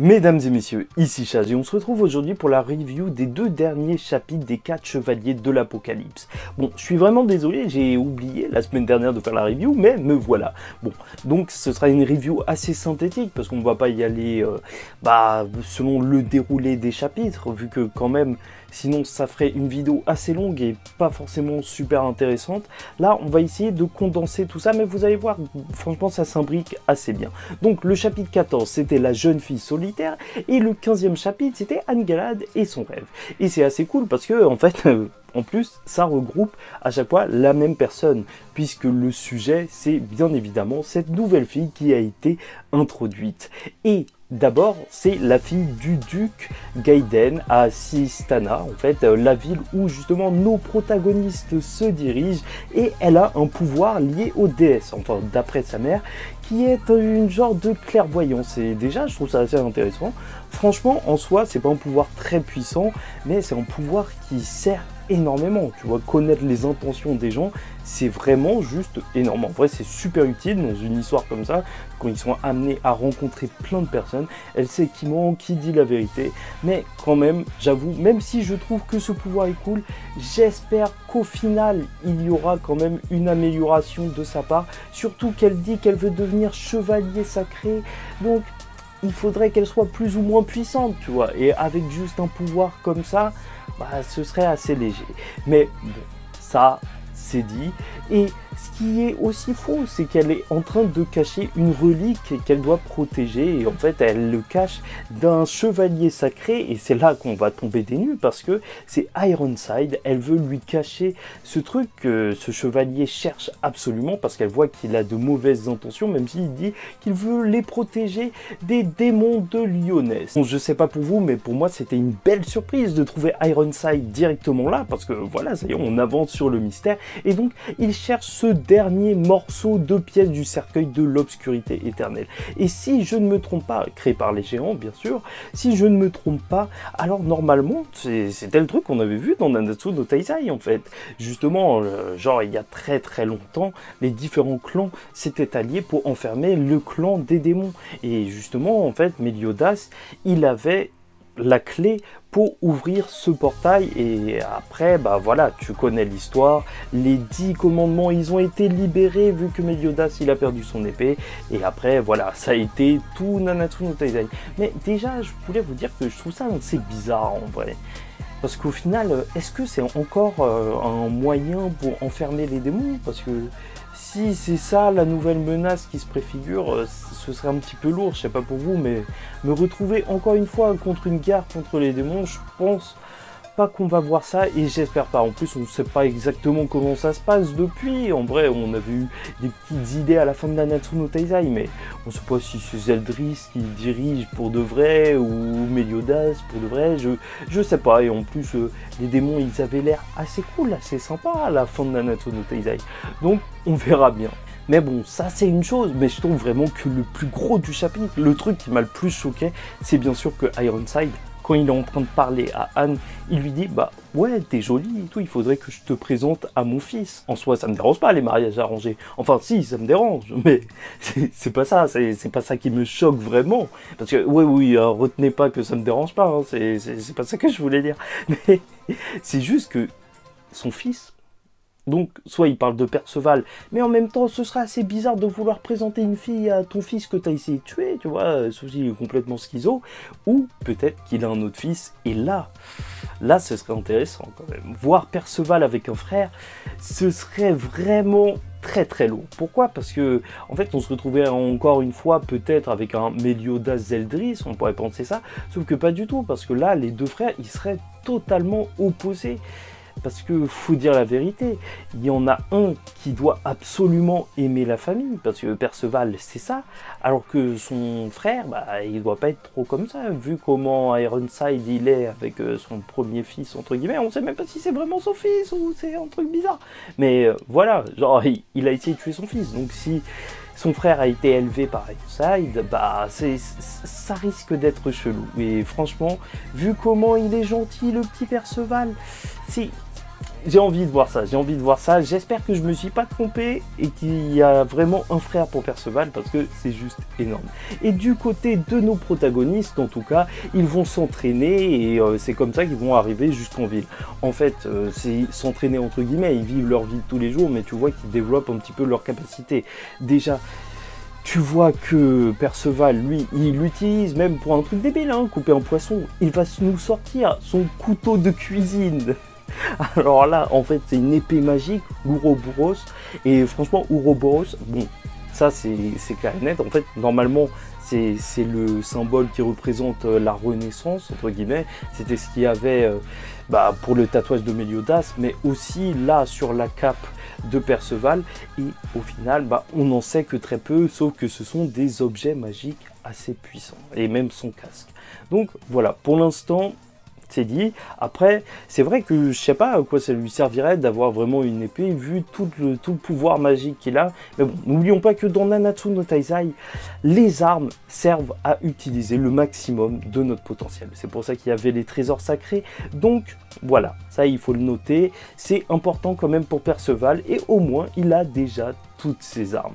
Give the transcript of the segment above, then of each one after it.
Mesdames et messieurs, ici Chaz et on se retrouve aujourd'hui pour la review des 2 derniers chapitres des 4 chevaliers de l'Apocalypse. Bon, je suis vraiment désolé, j'ai oublié la semaine dernière de faire la review, mais me voilà. Bon, donc ce sera une review assez synthétique parce qu'on ne va pas y aller selon le déroulé des chapitres, vu que quand même, sinon ça ferait une vidéo assez longue et pas forcément super intéressante. Là, on va essayer de condenser tout ça, mais vous allez voir, franchement, ça s'imbrique assez bien. Donc le chapitre 14, c'était la jeune fille solitaire, et le 15e chapitre, c'était Anne-Galad et son rêve. Et c'est assez cool parce que, en fait, en plus, ça regroupe à chaque fois la même personne, puisque le sujet, c'est bien évidemment cette nouvelle fille qui a été introduite. Et d'abord, c'est la fille du duc Gaiden à Sistana, en fait, la ville où justement nos protagonistes se dirigent, et elle a un pouvoir lié aux déesses, enfin d'après sa mère, qui est une genre de clairvoyance. Et déjà, je trouve ça assez intéressant. Franchement, en soi, c'est pas un pouvoir très puissant, mais c'est un pouvoir qui sert énormément. Tu vois, connaître les intentions des gens, c'est vraiment juste énorme. En vrai, c'est super utile dans une histoire comme ça, quand ils sont amenés à rencontrer plein de personnes. Elle sait qui ment, qui dit la vérité. Mais quand même, j'avoue, même si je trouve que ce pouvoir est cool, j'espère qu'au final, il y aura quand même une amélioration de sa part. Surtout qu'elle dit qu'elle veut devenir chevalier sacré. Donc, il faudrait qu'elle soit plus ou moins puissante, tu vois. Et avec juste un pouvoir comme ça, ce serait assez léger. Mais bon, ça, c'est dit. Et ce qui est aussi faux, c'est qu'elle est en train de cacher une relique qu'elle doit protéger. Et en fait, elle le cache d'un chevalier sacré. Et c'est là qu'on va tomber des nues parce que c'est Ironside. Elle veut lui cacher ce truc que ce chevalier cherche absolument parce qu'elle voit qu'il a de mauvaises intentions, même s'il dit qu'il veut les protéger des démons de Lyonesse. Bon, je sais pas pour vous, mais pour moi, c'était une belle surprise de trouver Ironside directement là parce que voilà, ça y est, on avance sur le mystère. Et donc, il cherche ce dernier morceau de pièce du cercueil de l'obscurité éternelle. Et si je ne me trompe pas, créé par les géants bien sûr, si je ne me trompe pas, alors normalement, c'était le truc qu'on avait vu dans Nanatsu no Taizai en fait. Justement, genre il y a très très longtemps, les différents clans s'étaient alliés pour enfermer le clan des démons. Et justement, en fait, Meliodas, il avait la clé pour ouvrir ce portail. Et après, voilà, tu connais l'histoire, les 10 commandements, ils ont été libérés vu que Meliodas, il a perdu son épée, et après, voilà, ça a été tout Nanatsu no Taizai. Mais déjà, je voulais vous dire que je trouve ça assez bizarre en vrai. Parce qu'au final, est-ce que c'est encore un moyen pour enfermer les démons? Parce que si c'est ça la nouvelle menace qui se préfigure, ce serait un petit peu lourd, je sais pas pour vous, mais me retrouver encore une fois contre une guerre contre les démons, je pense pas qu'on va voir ça et j'espère pas. En plus, on ne sait pas exactement comment ça se passe depuis. En vrai, on avait eu des petites idées à la fin de Nanatsu no Taizai, mais on ne sait pas si c'est Zeldris qui dirige pour de vrai ou Meliodas pour de vrai. Je sais pas. Et en plus, les démons, ils avaient l'air assez cool, assez sympa à la fin de Nanatsu no Taizai. Donc, on verra bien. Mais bon, ça c'est une chose, mais je trouve vraiment que le plus gros du chapitre, le truc qui m'a le plus choqué, c'est bien sûr que Ironside, quand il est en train de parler à Anne, il lui dit « ouais, t'es jolie et tout, il faudrait que je te présente à mon fils. » En soi, ça me dérange pas les mariages arrangés. Enfin, si, ça me dérange, mais c'est pas ça, c'est pas ça qui me choque vraiment. Parce que, oui, retenez pas que ça me dérange pas, hein, c'est pas ça que je voulais dire. Mais c'est juste que son fils... Donc, soit il parle de Perceval, mais en même temps, ce serait assez bizarre de vouloir présenter une fille à ton fils que tu as essayé de tuer, tu vois, sauf s'il est complètement schizo, ou peut-être qu'il a un autre fils, et là, ce serait intéressant quand même. Voir Perceval avec un frère, ce serait vraiment très très lourd. Pourquoi? Parce que, en fait, on se retrouvait encore une fois, peut-être avec un Meliodas Zeldris, on pourrait penser ça, sauf que pas du tout, parce que là, les deux frères, ils seraient totalement opposés. Parce que faut dire la vérité, il y en a un qui doit absolument aimer la famille, parce que Perceval c'est ça, alors que son frère, il doit pas être trop comme ça, vu comment Ironside il est avec son premier fils, entre guillemets, on sait même pas si c'est vraiment son fils ou c'est un truc bizarre. Mais voilà, genre il a essayé de tuer son fils, donc si son frère a été élevé par Ironside, ça risque d'être chelou. Et franchement, vu comment il est gentil le petit Perceval, j'ai envie de voir ça, j'ai envie de voir ça. J'espère que je me suis pas trompé et qu'il y a vraiment un frère pour Perceval parce que c'est juste énorme. Et du côté de nos protagonistes, en tout cas, ils vont s'entraîner et c'est comme ça qu'ils vont arriver jusqu'en ville. En fait, c'est s'entraîner entre guillemets, ils vivent leur vie de tous les jours, mais tu vois qu'ils développent un petit peu leur capacité. Déjà, tu vois que Perceval, lui, il l'utilise même pour un truc débile, hein, couper un poisson. Il va nous sortir son couteau de cuisine. Alors là, en fait, c'est une épée magique, Ouroboros. Et franchement, Ouroboros, bon, ça c'est clair et net. En fait, normalement, c'est le symbole qui représente la Renaissance, entre guillemets. C'était ce qu'il y avait pour le tatouage de Méliodas, mais aussi là, sur la cape de Perceval. Et au final, on n'en sait que très peu, sauf que ce sont des objets magiques assez puissants. Et même son casque. Donc voilà, pour l'instant, c'est dit. Après, c'est vrai que je sais pas à quoi ça lui servirait d'avoir vraiment une épée vu tout le pouvoir magique qu'il a. Mais bon, n'oublions pas que dans Nanatsu no Taizai, les armes servent à utiliser le maximum de notre potentiel. C'est pour ça qu'il y avait les trésors sacrés. Donc voilà, ça il faut le noter. C'est important quand même pour Perceval et au moins il a déjà toutes ses armes.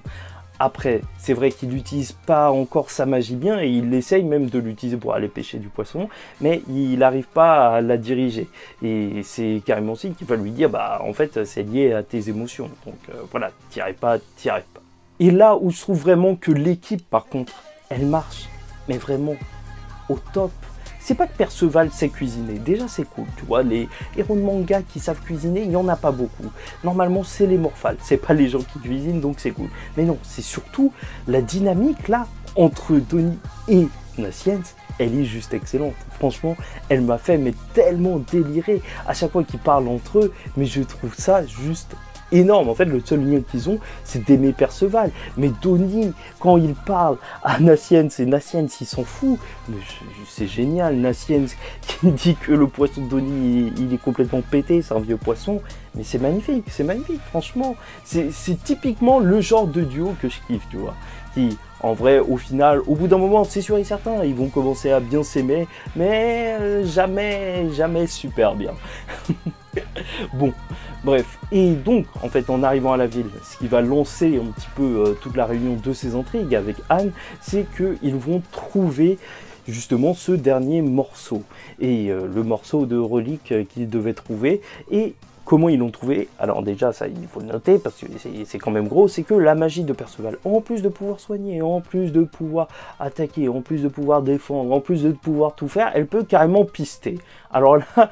Après, c'est vrai qu'il n'utilise pas encore sa magie bien et il essaye même de l'utiliser pour aller pêcher du poisson, mais il n'arrive pas à la diriger. Et c'est carrément aussi qu'il va lui dire, en fait, c'est lié à tes émotions. Donc voilà, t'y arrives pas, t'y arrives pas. Et là où je trouve vraiment que l'équipe, par contre, elle marche, mais vraiment au top. C'est pas que Perceval sait cuisiner, déjà c'est cool, tu vois, les héros de manga qui savent cuisiner, il n'y en a pas beaucoup. Normalement c'est les morphales, c'est pas les gens qui cuisinent, donc c'est cool. Mais non, c'est surtout la dynamique là, entre Donnie et Nassiens, elle est juste excellente. Franchement, elle m'a fait tellement délirer à chaque fois qu'ils parlent entre eux, mais je trouve ça juste énorme. En fait, le seul lien qu'ils ont, c'est d'aimer Perceval. Mais Donnie, quand il parle à Nassiens, et Nassiens, il s'en fout. Mais c'est génial. Nassiens qui dit que le poisson de Donnie, il est complètement pété, c'est un vieux poisson. Mais c'est magnifique, franchement. C'est typiquement le genre de duo que je kiffe, tu vois. Qui, en vrai, au final, au bout d'un moment, c'est sûr et certain, ils vont commencer à bien s'aimer, mais jamais super bien. Bon, bref. Et donc, en fait, en arrivant à la ville, ce qui va lancer un petit peu toute la réunion de ces intrigues avec Anne, c'est qu'ils vont trouver justement ce dernier morceau. Et le morceau de relique qu'ils devaient trouver. Et comment ils l'ont trouvé? Alors déjà, ça il faut le noter parce que c'est quand même gros, c'est que la magie de Perceval, en plus de pouvoir soigner, en plus de pouvoir attaquer, en plus de pouvoir défendre, en plus de pouvoir tout faire, elle peut carrément pister. Alors là,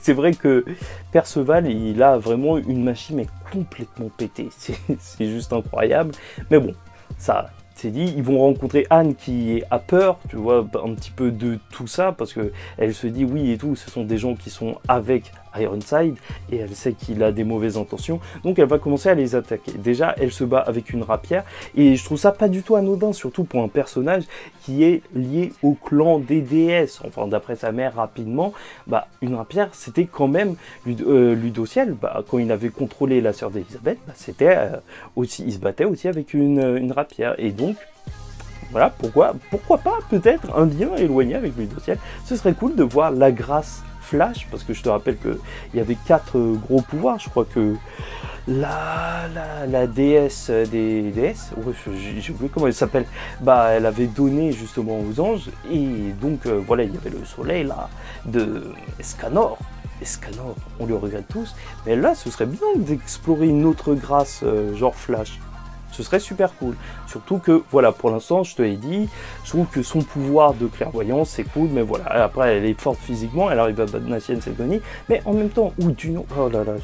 c'est vrai que Perceval, il a vraiment une machine mais complètement pétée. C'est juste incroyable. Mais bon, ça... c'est dit, ils vont rencontrer Anne qui a peur, tu vois, un petit peu de tout ça, parce que elle se dit oui et tout, ce sont des gens qui sont avec Ironside, et elle sait qu'il a des mauvaises intentions, donc elle va commencer à les attaquer. Déjà, elle se bat avec une rapière, et je trouve ça pas du tout anodin, surtout pour un personnage qui est lié au clan des déesses. Enfin, d'après sa mère, rapidement, une rapière, c'était quand même Ludociel, quand il avait contrôlé la sœur d'Elisabeth, c'était aussi, il se battait aussi avec une rapière, et donc, voilà, pourquoi pas peut-être un lien éloigné avec Ludociel. Ce serait cool de voir la grâce Flash, parce que je te rappelle qu'il y avait 4 gros pouvoirs. Je crois que la déesse des déesses, ouais, j'ai oublié comment elle s'appelle, elle avait donné justement aux anges, et donc voilà, il y avait le soleil là, de Escanor, on le regrette tous, mais là ce serait bien d'explorer une autre grâce genre Flash. Ce serait super cool. Surtout que, voilà, pour l'instant, je te l'ai dit, je trouve que son pouvoir de clairvoyance, c'est cool, mais voilà. Après, elle est forte physiquement, elle arrive à battre Nassiens et Donnie, mais en même temps, oh là là,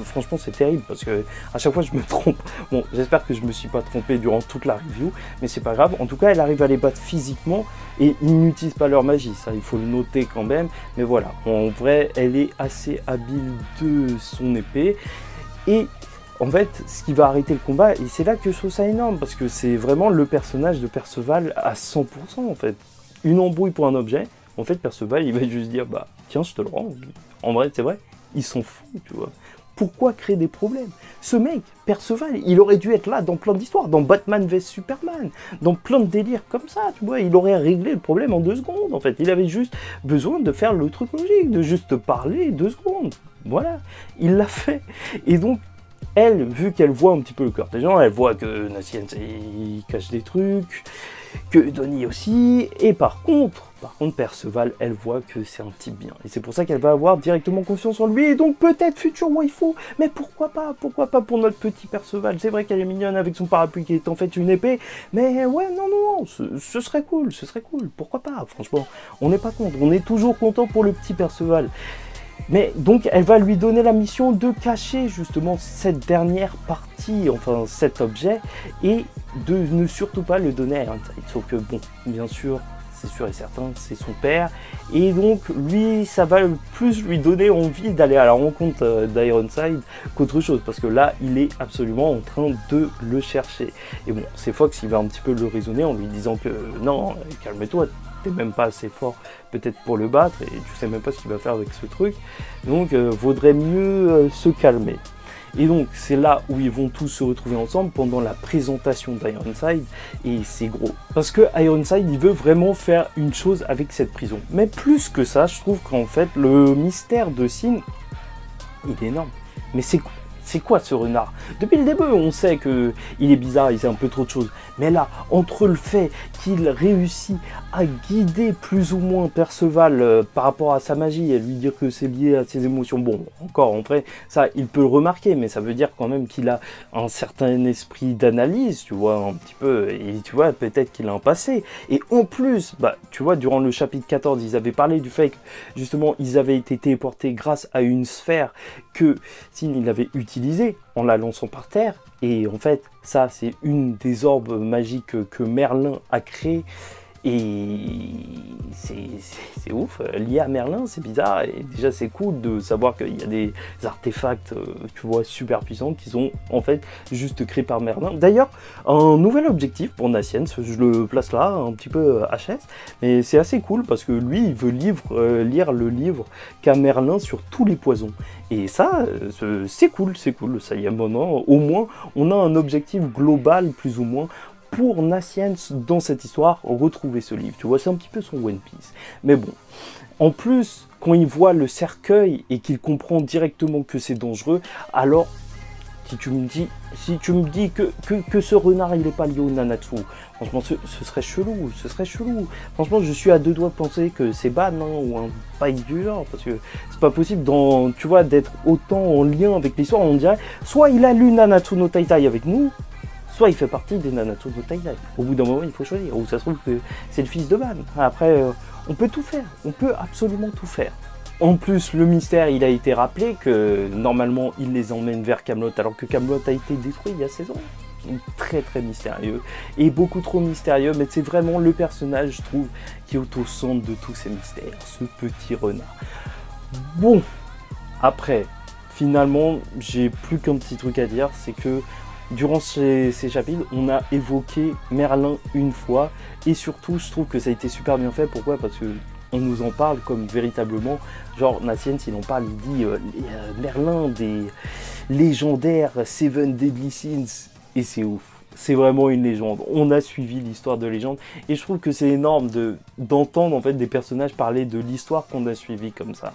franchement, c'est terrible, parce que à chaque fois, je me trompe. Bon, j'espère que je me suis pas trompé durant toute la review, mais c'est pas grave. En tout cas, elle arrive à les battre physiquement, et ils n'utilisent pas leur magie, ça, il faut le noter quand même. Mais voilà, en vrai, elle est assez habile de son épée, et... en fait, ce qui va arrêter le combat, et c'est là que je trouve ça énorme, parce que c'est vraiment le personnage de Perceval à 100%, en fait. Une embrouille pour un objet, en fait, Perceval, il va juste dire, tiens, je te le rends. En vrai, c'est vrai, ils s'en foutent, tu vois. Pourquoi créer des problèmes? Ce mec, Perceval, il aurait dû être là dans plein d'histoires, dans Batman vs Superman, dans plein de délires comme ça, tu vois, il aurait réglé le problème en 2 secondes, en fait. Il avait juste besoin de faire le truc logique, de juste parler 2 secondes. Voilà, il l'a fait. Et donc, elle, vu qu'elle voit un petit peu le cœur des gens, elle voit que Nassiens, il cache des trucs, que Donnie aussi, et par contre, Perceval, elle voit que c'est un type bien. Et c'est pour ça qu'elle va avoir directement confiance en lui, et donc peut-être futur waifu, mais pourquoi pas pour notre petit Perceval. C'est vrai qu'elle est mignonne avec son parapluie qui est en fait une épée, mais ouais, non, ce serait cool, pourquoi pas, franchement, on n'est pas contre, on est toujours content pour le petit Perceval. Mais donc elle va lui donner la mission de cacher justement cette dernière partie, enfin cet objet, et de ne surtout pas le donner à Ironside. Sauf que bon, bien sûr, c'est sûr et certain, c'est son père, et donc lui, ça va plus lui donner envie d'aller à la rencontre d'Ironside qu'autre chose, parce que là, il est absolument en train de le chercher. Et bon, c'est Fox, il va un petit peu le raisonner en lui disant que non, calme-toi, t'es même pas assez fort peut-être pour le battre, et tu sais même pas ce qu'il va faire avec ce truc, donc vaudrait mieux se calmer. Et donc c'est là où ils vont tous se retrouver ensemble pendant la présentation d'Ironside, et c'est gros. Parce que Ironside, il veut vraiment faire une chose avec cette prison. Mais plus que ça, je trouve qu'en fait, le mystère de Sin, il est énorme. Mais c'est quoi ce renard? Depuis le début, on sait qu'il est bizarre, il sait un peu trop de choses. Mais là, entre le fait qu'il réussit à guider plus ou moins Perceval par rapport à sa magie, et lui dire que c'est lié à ses émotions, bon, encore en vrai, ça, il peut le remarquer, mais ça veut dire quand même qu'il a un certain esprit d'analyse, tu vois, un petit peu, et tu vois, peut-être qu'il a un passé. Et en plus, bah, tu vois, durant le chapitre 14, ils avaient parlé du fait que, justement, ils avaient été téléportés grâce à une sphère que Sin, il avait utilisée en la lançant par terre, et en fait, ça, c'est une des orbes magiques que Merlin a créé. Et c'est ouf, lié à Merlin, c'est bizarre, et déjà c'est cool de savoir qu'il y a des artefacts, tu vois, super puissants qui sont en fait juste créés par Merlin. D'ailleurs, un nouvel objectif pour Nassiens, je le place là, un petit peu HS, mais c'est assez cool parce que lui, il veut lire le livre qu'a Merlin sur tous les poisons. Et ça, c'est cool, ça y est, maintenant, au moins, on a un objectif global, plus ou moins, pour Nassiens dans cette histoire, retrouver ce livre. Tu vois, c'est un petit peu son One Piece. Mais bon, en plus, quand il voit le cercueil et qu'il comprend directement que c'est dangereux, alors, si tu me dis que ce renard, il n'est pas lié au Nanatsu, franchement, ce serait chelou, Franchement, je suis à 2 doigts de penser que c'est Ban, hein, ou un bail du genre, parce que c'est pas possible, tu vois, d'être autant en lien avec l'histoire. On dirait, soit il a lu Nanatsu no Taitai avec nous, soit il fait partie des Nanatsu no Taitai. Au bout d'un moment, il faut choisir. Ou ça se trouve que c'est le fils de Ban. Après, on peut tout faire. On peut absolument tout faire. En plus, le mystère, il a été rappelé que normalement, il les emmène vers Camelot, alors que Camelot a été détruit il y a 16 ans. Très très mystérieux. Et beaucoup trop mystérieux, mais c'est vraiment le personnage, je trouve, qui est au centre de tous ces mystères. Ce petit renard. Bon, après, finalement, j'ai plus qu'un petit truc à dire, c'est que durant ces chapitres, on a évoqué Merlin une fois, et surtout, je trouve que ça a été super bien fait. Pourquoi? Parce que on nous en parle comme véritablement, genre Nassiens, il en parle, il dit Merlin des légendaires Seven Deadly Sins, et c'est ouf. C'est vraiment une légende. On a suivi l'histoire de légende, et je trouve que c'est énorme d'entendre en fait des personnages parler de l'histoire qu'on a suivie comme ça.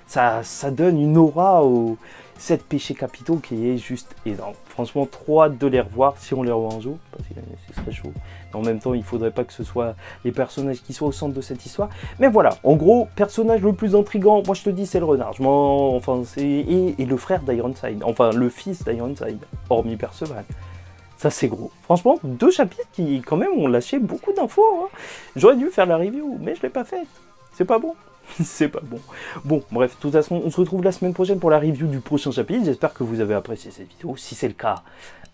Ça donne une aura aux 7 péchés capitaux qui est juste énorme. Franchement, trop hâte de les revoir si on les revoit un jour, parce que ce serait chaud. Mais en même temps, il faudrait pas que ce soit les personnages qui soient au centre de cette histoire. Mais voilà, en gros, personnage le plus intriguant, moi je te dis, c'est le renard. Et le frère d'Ironside, enfin le fils d'Ironside, hormis Perceval. Ça c'est gros. Franchement, 2 chapitres qui quand même ont lâché beaucoup d'infos. Hein. J'aurais dû faire la review, mais je l'ai pas faite. C'est pas bon. C'est pas bon. Bon, bref, de toute façon, on se retrouve la semaine prochaine pour la review du prochain chapitre. J'espère que vous avez apprécié cette vidéo. Si c'est le cas,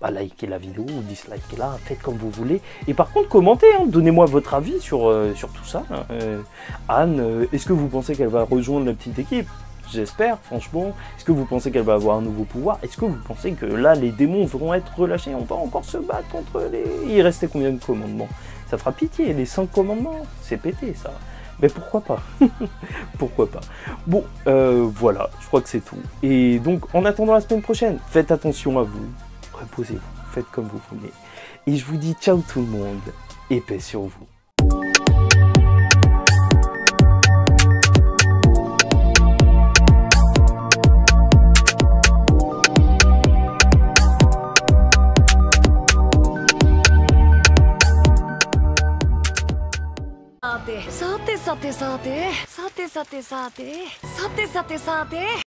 bah, likez la vidéo ou dislikez-la, faites comme vous voulez. Et par contre, commentez, hein, donnez-moi votre avis sur tout ça. Hein. Anne, est-ce que vous pensez qu'elle va rejoindre la petite équipe? J'espère, franchement. Est-ce que vous pensez qu'elle va avoir un nouveau pouvoir? Est-ce que vous pensez que là, les démons vont être relâchés? On va encore se battre contre les... Il restait combien de commandements? Ça fera pitié, les 5 commandements. C'est pété, ça. Mais pourquoi pas? Pourquoi pas? Bon, voilà, je crois que c'est tout. Et donc, en attendant la semaine prochaine, faites attention à vous, reposez-vous, faites comme vous voulez. Et je vous dis ciao tout le monde, et paix sur vous.さてさてさてさてさてさてさてさてさてさて